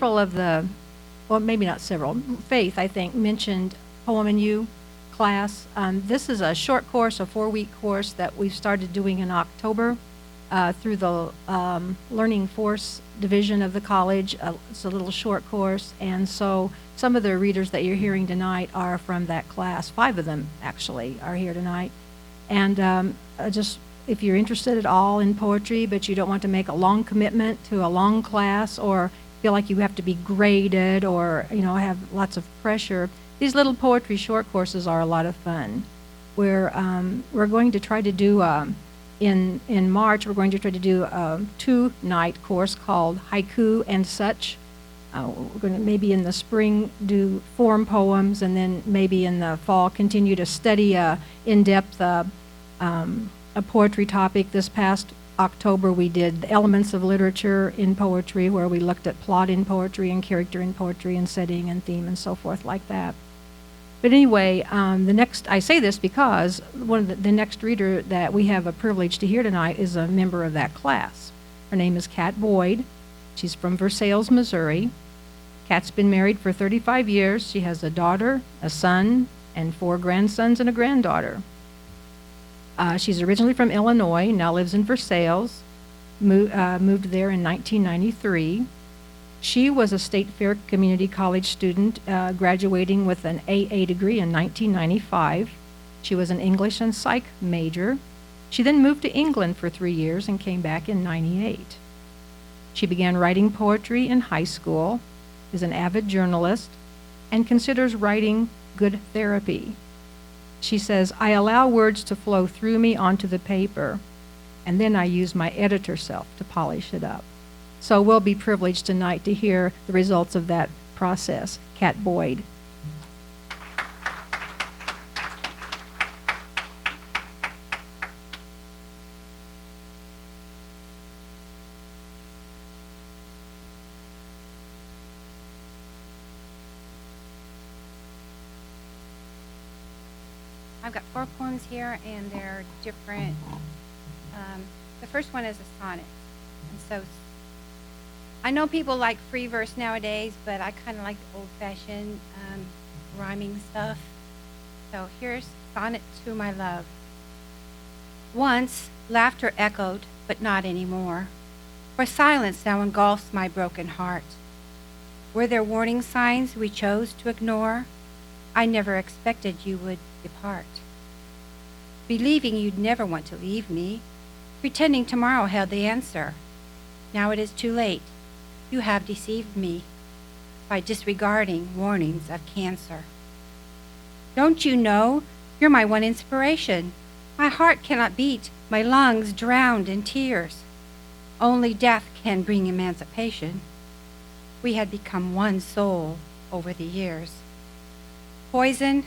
several of the, well, maybe not several, Faith, I think, mentioned Poem and You class. This is a short course, a 4-week course that we've started doing in October through the Learning Force division of the college. It's a little short course, and so some of the readers that you're hearing tonight are from that class. 5 of them, actually, are here tonight. And just, if you're interested at all in poetry, but you don't want to make a long commitment to a long class or feel like you have to be graded or, have lots of pressure, these little poetry short courses are a lot of fun. We're going to try to do, in March, we're going to try to do a 2-night course called Haiku and Such. We're going to maybe in the spring do form poems, and then maybe in the fall continue to study in-depth a poetry topic. This past October we did the elements of literature in poetry, where we looked at plot in poetry and character in poetry and setting and theme and so forth like that. But anyway, I say this because one of the next reader that we have a privilege to hear tonight is a member of that class. Her name is Kat Boyd. She's from Versailles, Missouri. Kat's been married for 35 years. She has a daughter, a son, and 4 grandsons and a granddaughter. She's originally from Illinois, now lives in Versailles, moved there in 1993. She was a State Fair Community College student, graduating with an AA degree in 1995. She was an English and Psych major. She then moved to England for 3 years and came back in '98. She began writing poetry in high school, is an avid journalist, and considers writing good therapy. She says, "I allow words to flow through me onto the paper, and then I use my editor self to polish it up." So we'll be privileged tonight to hear the results of that process. Kat Boyd. I've got 4 poems here, and they're different. The first one is a sonnet. And so I know people like free verse nowadays, but I kind of like the old-fashioned rhyming stuff. So here's Sonnet to My Love. Once, laughter echoed, but not anymore, for silence now engulfs my broken heart. Were there warning signs we chose to ignore? I never expected you would depart. Believing you'd never want to leave me, pretending tomorrow held the answer. Now it is too late. You have deceived me by disregarding warnings of cancer. Don't you know you're my one inspiration? My heart cannot beat, my lungs drowned in tears. Only death can bring emancipation. We had become one soul over the years. Poison,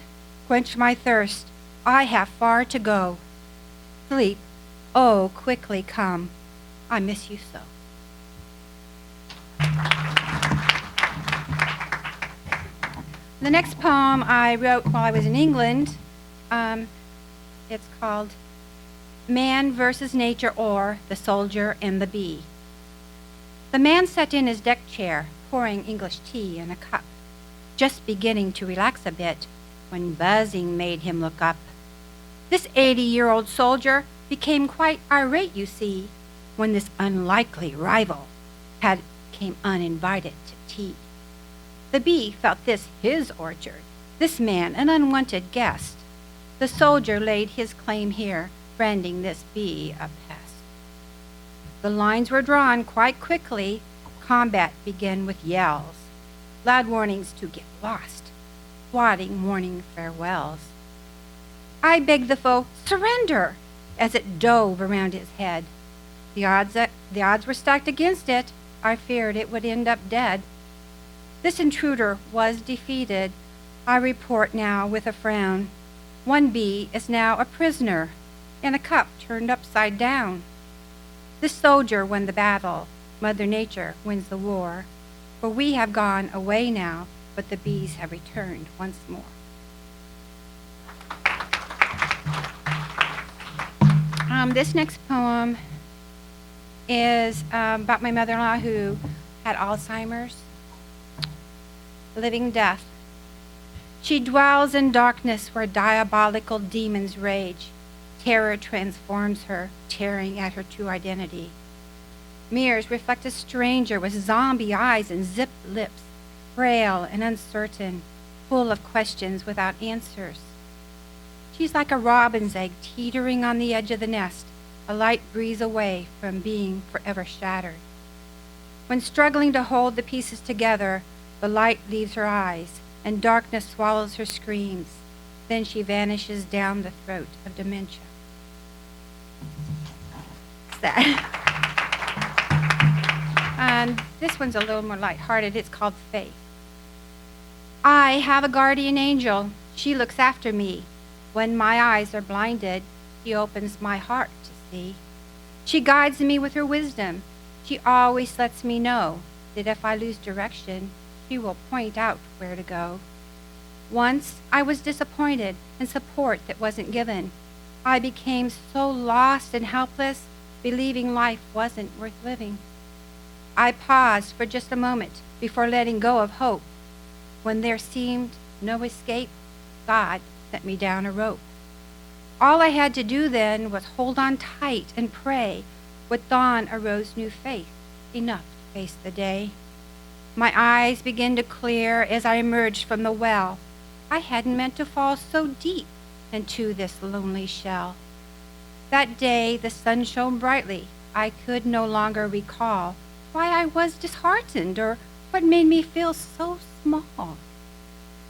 quench my thirst. I have far to go. Sleep, oh, quickly come. I miss you so. The next poem I wrote while I was in England. It's called Man versus Nature, or The Soldier and the Bee. The man sat in his deck chair, pouring English tea in a cup, just beginning to relax a bit when buzzing made him look up. This 80-year-old soldier became quite irate, you see, when this unlikely rival came uninvited to tea. The bee felt this his orchard, this man an unwanted guest. The soldier laid his claim here, branding this bee a pest. The lines were drawn quite quickly. Combat began with yells, loud warnings to get lost, swatting warning farewells. I begged the foe, surrender, as it dove around his head. The odds were stacked against it. I feared it would end up dead. This intruder was defeated. I report now with a frown. One bee is now a prisoner in a cup turned upside down. This soldier won the battle. Mother Nature wins the war. For we have gone away now, but the bees have returned once more. This next poem is about my mother-in-law who had Alzheimer's. living death. She dwells in darkness where diabolical demons rage. Terror transforms her, tearing at her true identity. Mirrors reflect a stranger with zombie eyes and zipped lips, frail and uncertain, full of questions without answers. She's like a robin's egg teetering on the edge of the nest, a light breeze away from being forever shattered. When struggling to hold the pieces together, the light leaves her eyes, and darkness swallows her screams. Then she vanishes down the throat of dementia. Sad. And this one's a little more lighthearted. It's called Faith. I have a guardian angel. She looks after me. When my eyes are blinded, she opens my heart to see. She guides me with her wisdom. She always lets me know that if I lose direction, she will point out where to go. Once I was disappointed in support that wasn't given. I became so lost and helpless, believing life wasn't worth living. I paused for just a moment before letting go of hope. When there seemed no escape, God sent me down a rope. All I had to do then was hold on tight and pray. With dawn arose new faith, enough to face the day. My eyes began to clear as I emerged from the well. I hadn't meant to fall so deep into this lonely shell. That day the sun shone brightly. I could no longer recall why I was disheartened or what made me feel so small.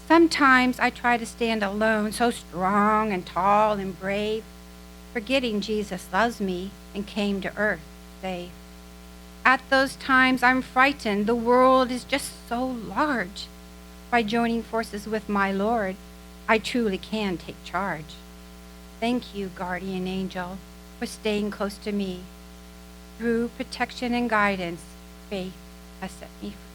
Sometimes I try to stand alone, so strong and tall and brave, forgetting Jesus loves me and came to earth to save. At those times I'm frightened. The world is just so large. By joining forces with my Lord, I truly can take charge. Thank you, guardian angel, for staying close to me. Through protection and guidance, faith has set me free.